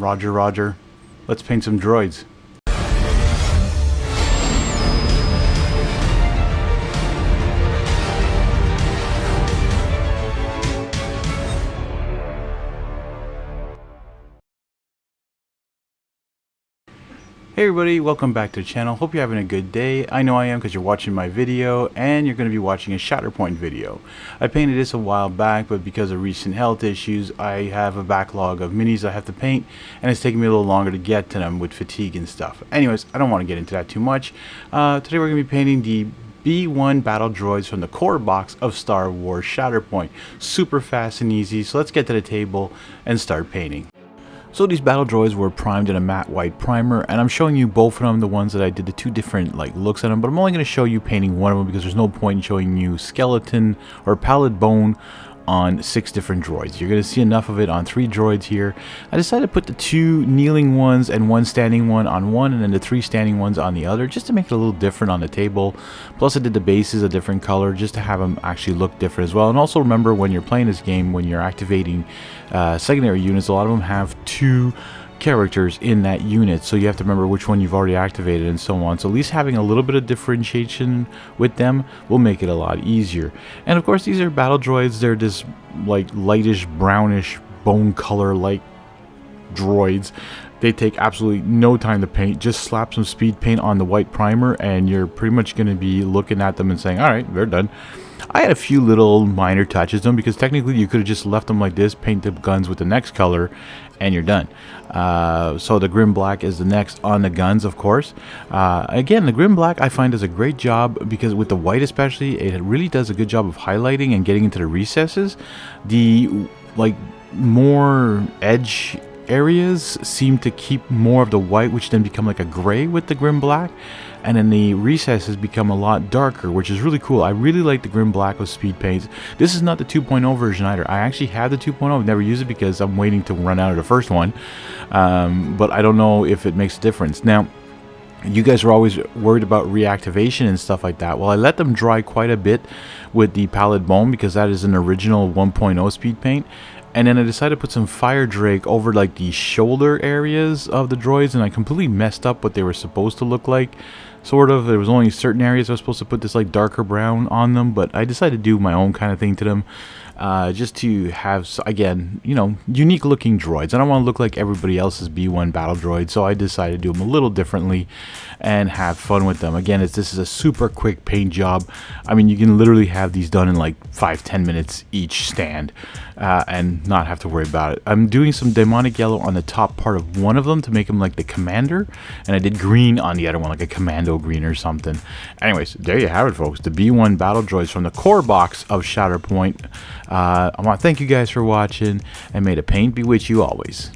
Roger, Roger. Let's paint some droids. Hey everybody, welcome back to the channel. Hope you're having a good day. I know I am because you're watching my video and you're going to be watching a Shatterpoint video. I painted this a while back, but because of recent health issues, I have a backlog of minis I have to paint, and it's taking me a little longer to get to them with fatigue and stuff. Anyways, I don't want to get into that too much. Today we're going to be painting the B1 battle droids from the core box of Star Wars Shatterpoint. Super fast and easy, so let's get to the table and start painting. So these battle droids were primed in a matte white primer, and I'm showing you both of them, the ones that I did the two different looks at them, but I'm only going to show you painting one of them because there's no point in showing you skeleton or pallid bone on 6 different droids. You're going to see enough of it on 3 droids here. I decided to put the 2 kneeling ones and 1 standing one on one, and then the 3 standing ones on the other, just to make it a little different on the table. Plus I did the bases a different color just to have them actually look different as well. And also remember, when you're playing this game, when you're activating secondary units, a lot of them have 2 characters in that unit, so you have to remember which one you've already activated and so on. So at least having a little bit of differentiation with them will make it a lot easier. And of course, these are battle droids. They're this lightish brownish bone color like droids. They take absolutely no time to paint. Just slap some speed paint on the white primer and you're pretty much going to be looking at them and saying, alright, they're done. I had a few little minor touches to them because technically you could have just left them like this, paint the guns with the next color, and you're done. So the Grim Black is the next on the guns, of course. Again, the Grim Black I find does a great job because with the white especially, it really does a good job of highlighting and getting into the recesses. The more edge areas seem to keep more of the white, which then become like a gray with the Grim Black, and then the recesses become a lot darker, which is really cool. I really like the Grim Black with speed paints. This is not the 2.0 version either. I actually have the 2.0. I've never used it because I'm waiting to run out of the first one, but I don't know if it makes a difference. Now, you guys are always worried about reactivation and stuff like that. Well, I let them dry quite a bit with the pallid bone because that is an original 1.0 speed paint. And then I decided to put some fire drake over the shoulder areas of the droids, and I completely messed up what they were supposed to look like. Sort of, there was only certain areas I was supposed to put this darker brown on them, but I decided to do my own kind of thing to them. Just to have, again, unique looking droids. I don't want to look like everybody else's B1 battle droid, so I decided to do them a little differently and have fun with them. Again, this is a super quick paint job. I mean, you can literally have these done in 5-10 minutes each stand and not have to worry about it. I'm doing some demonic yellow on the top part of one of them to make him like the commander, and I did green on the other one, like a commando green or something. Anyways, there you have it, folks. The B1 battle droids from the core box of Shatterpoint. I want to thank you guys for watching, and may the paint be with you always.